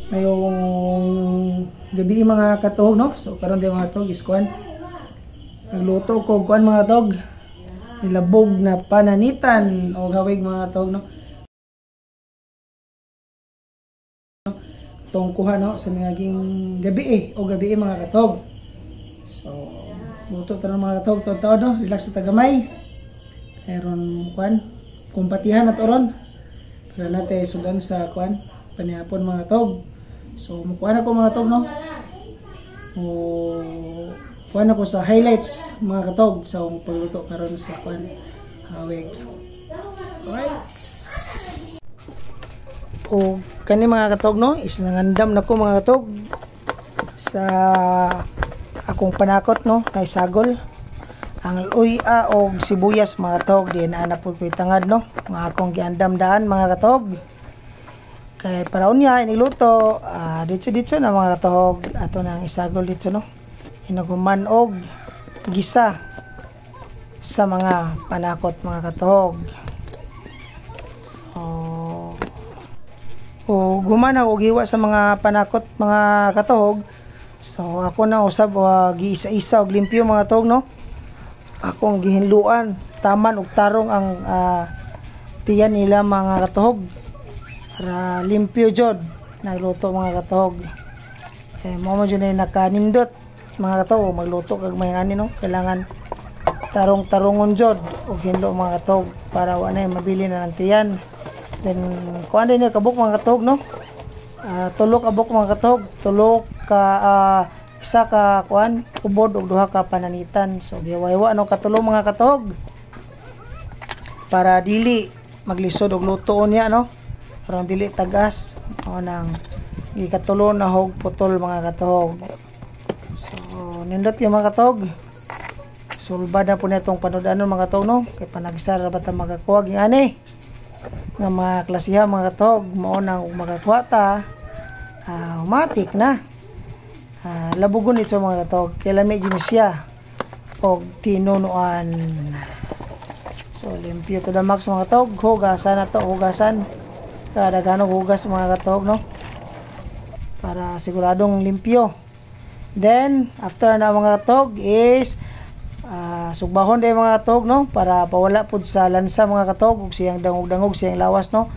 ngayong gabi mga katog, no? So karon din mga tog is kuan. Nagluto ko kuan mga tog. Nilabog na pananitan o hawig mga tog, no? Tong kuha, no, sa naging gabi o gabi mga katog. So luto ta mga katog todo, no? Relax ta gamay. Meron kuan kumpatihan at oron para natin sudan sa kuan panihapon mga tog. So mukuha na ko mga katog, no? Kuha na ko sa highlights mga katog sa pagluto karon sa kuan hawig. Alright. O kani mga katog, no, is nangandam na ko mga katog sa akong panakot, no, kay sagol ang uya o sibuyas mga katog. Di na po ko'y tangad, no, mga akong giandam daan mga katog. Kay paraon niya iniluto dito na mga katog ato nang isagol dito, no, inaguman og gisa sa mga panakot mga katog. So o gumana og giwa sa mga panakot mga katog. So ako na usab giisa-isa og limpyo mga katog, no. Akong gihinluan taman og tarong ang tiyan nila mga katog para limpyo jod nagluto mga katog. Mo jud na nakanindot mga katog magluto kag may ani, no, kailangan tarong-tarongon jod og hinlo mga katog para wala mabili na ng tiyan. Then kuan din kabuk mga katog, no, tulo kabuk mga katog, tulo ka isa ka kuan ubod og duha ka pananitan. So giwaywa no katulo mga katog para dili maglisod og luto niya, no, aron dili tagas o nang gikatulo na hog putol mga katog. So nindot yung mga katog, sulbad na po netong panudanon mga katog, no, kay panagsara ba ta magakuha gi ani nga mga klasiha mga katog. Mao nang magakuha ta matik na labugon ito mga katog kay lami din siya og tinunuan. So limpyo to the max mga katog. Hugasan na to, hugasan kada ganog hugas mga katog, no, para siguradong limpyo. Then after na mga katog is sugbahon day mga katog, no, para pawala pud sa lansa mga katog ug siyang dangog-dangog siyang lawas, no,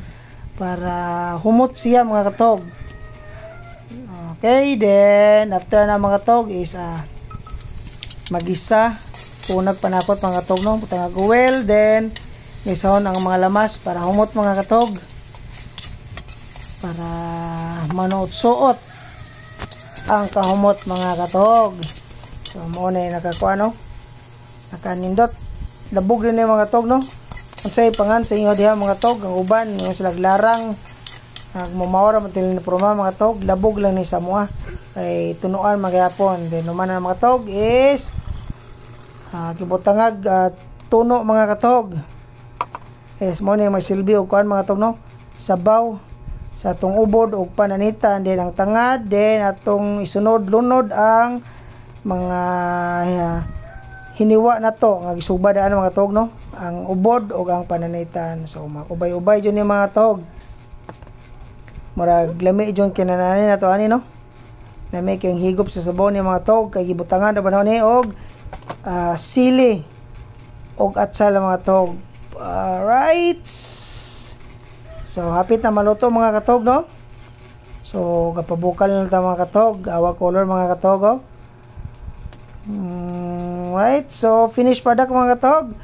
para humot siya mga katog. Okay, then after na mga katog is magisa punag panakot mga katog, no, butang well, then isahon ang mga lamas para humot mga katog para manuot-suot ang kahumot mga katog. So mo na nakakuha, no, nakanindot labog rin yung mga katog, no. Unsay pangan sa inyo diha mga katog, ang uban yung sila larang nagmamawara matilin na proma mga katog, labog lang ni sa mua kay tunuan magyapon. Then naman na mga katog is kibutangag tuno mga katog is mo na may silbi og kuan mga katog, no, sabaw sa atong ubod og pananitan. Then ang tangad then atong isunod lunod ang mga hiniwa na to nga gisubad ana mga katog, no, ang ubod og ang pananitan. So makubay-ubay jud ni mga katog, murag lami jud kinanani na to ani, no, lami kay higop sa sabaw ni mga katog kay gibutangan na banhaw ni og sili og atsal mga katog. Alright, so hapit na maluto mga katog, no. So kapabukal na ta mga katog, awa color mga katog, oh. Right, so finished product mga katog.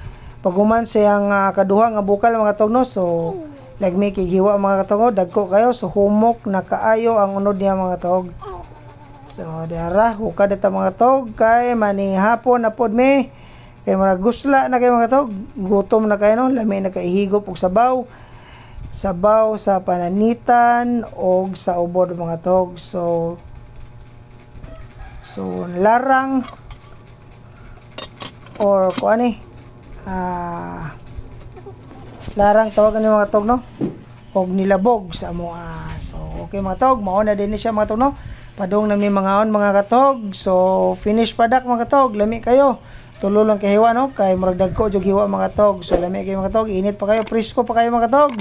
Paguman siyang kaduha nga bukal mga katog, no. So lagmi kay hiwa mga katog, dagko kayo, so humok na kaayo ang unod niya mga katog. So diara hukad ta mga katog kay manihapon na pod mi kay mga gusla na kay mga katog, gutom na kayo, no, lami na kay higop og sabaw sa pananitan og sa ubod mga katog. So larang or kuan ni larang tawagan ni mga katog, no, og nilabog sa amo. So okay mga katog, mao na din siya mga katog, no, padung na mi mangaon mga katog. So finished product mga katog, lami kayo, tulo lang kay hiwa, no, kay murag dagko jud hiwa mga katog. So lami kayo mga katog, init pa kayo, presko pa kayo mga katog.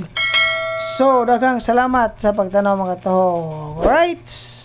So daghang salamat sa pagtanaw mga katuhog. Alright.